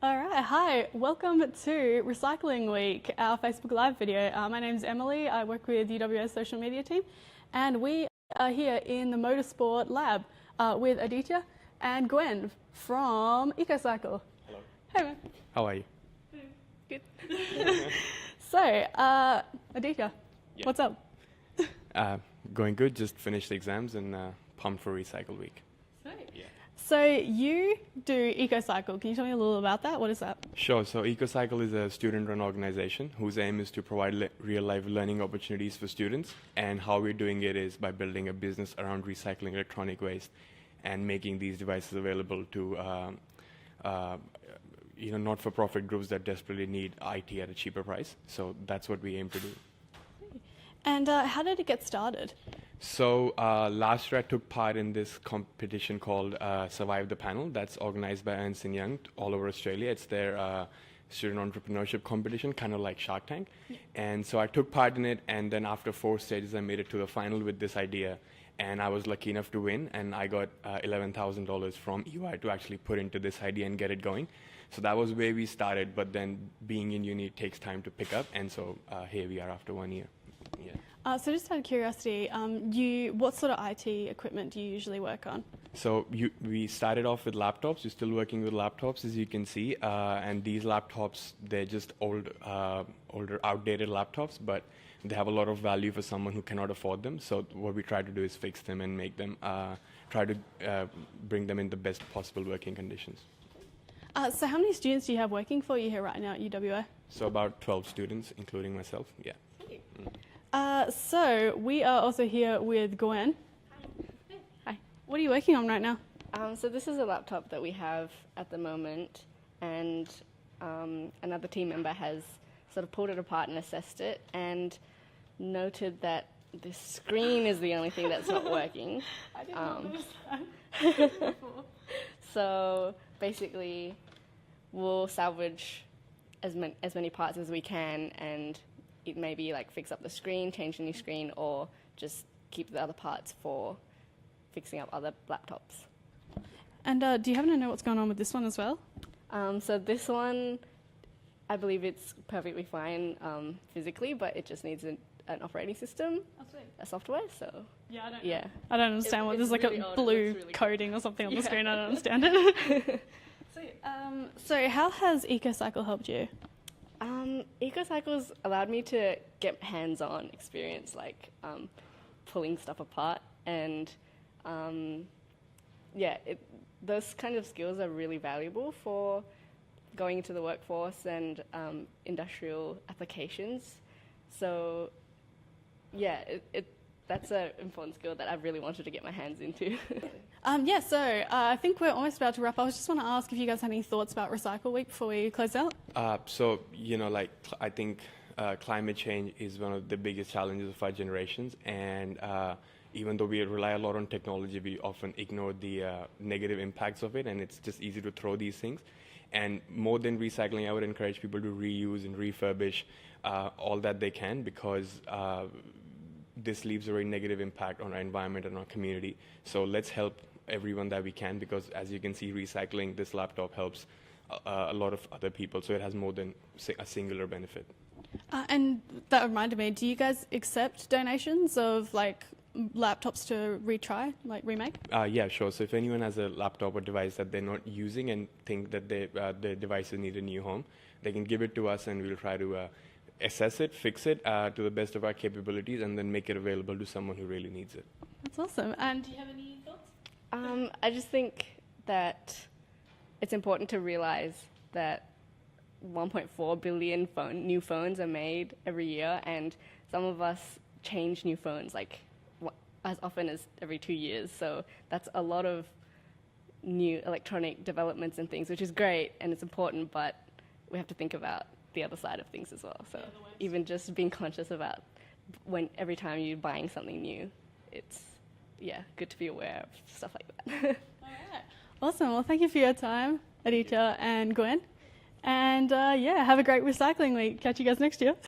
All right, hi, welcome to Recycling Week, our Facebook Live video. My name's Emily, I work with UWA's social media team, and we are here in the Motorsport Lab with Aditya and Gwen from EcoCycle. Hello. Hey man. How are you? Good. So, Aditya, Yeah. what's up? Going good, just finished the exams and pumped for Recycle Week. Yeah. So you do EcoCycle. Can you tell me a little about that? What is that? Sure, so EcoCycle is a student-run organization whose aim is to provide real-life learning opportunities for students, and how we're doing it is by building a business around recycling electronic waste and making these devices available to not-for-profit groups that desperately need IT at a cheaper price. So that's what we aim to do. And how did it get started? So last year I took part in this competition called Survive the Panel that's organized by Ernst & Young all over Australia. It's their student entrepreneurship competition, kind of like Shark Tank. Yeah. And so I took part in it, and then after 4 stages I made it to the final with this idea. And I was lucky enough to win, and I got $11,000 from EY to actually put into this idea and get it going. So that was where we started, but then being in uni takes time to pick up, and so here we are after 1 year. Yeah. So just out of curiosity, what sort of IT equipment do you usually work on? So we started off with laptops. We're still working with laptops, as you can see, and these laptops, they're just older, outdated laptops, but they have a lot of value for someone who cannot afford them. So what we try to do is fix them and make them, try to bring them in the best possible working conditions. So how many students do you have working for you here right now at UWA? So about 12 students, including myself, yeah. So we are also here with Gwen. Hi. What are you working on right now? So this is a laptop that we have at the moment, and another team member has sort of pulled it apart and assessed it and noted that the screen is the only thing that's not working. I didn't notice that. So basically, we'll salvage as many parts as we can, and it maybe like fix up the screen, change the new screen, or just keep the other parts for fixing up other laptops. And do you happen to know what's going on with this one as well? So this one, I believe it's perfectly fine physically, but it just needs an operating system, a software. So yeah, I don't understand what there's like really a old, blue really coding or something on the Yeah. screen. I don't understand it. So how has EcoCycle helped you? EcoCycle's allowed me to get hands-on experience, like pulling stuff apart, and those kind of skills are really valuable for going into the workforce and industrial applications. So yeah, that's an important skill that I really wanted to get my hands into. So I think we're almost about to wrap up. I just want to ask if you guys had any thoughts about Recycle Week before we close out. I think climate change is one of the biggest challenges of our generations, and even though we rely a lot on technology, we often ignore the negative impacts of it, and it's just easy to throw these things. And more than recycling, I would encourage people to reuse and refurbish all that they can, because this leaves a very negative impact on our environment and our community. So let's help everyone that we can, because as you can see, recycling this laptop helps a lot of other people, so it has more than a singular benefit. And that reminded me, do you guys accept donations of like laptops to remake? Yeah, sure. So if anyone has a laptop or device that they're not using and think that their devices need a new home, they can give it to us, and we'll try to assess it, fix it to the best of our capabilities, and then make it available to someone who really needs it. That's awesome. And do you have any thoughts? I just think that it's important to realize that 1.4 billion new phones are made every year, and some of us change new phones like as often as every 2 years. So that's a lot of new electronic developments and things, which is great and it's important, but we have to think about the other side of things as well. So even just being conscious about every time you're buying something new, it's good to be aware of stuff like that. All right. Awesome. Well, thank you for your time, Aditya and Gwen. And have a great recycling week. Catch you guys next year.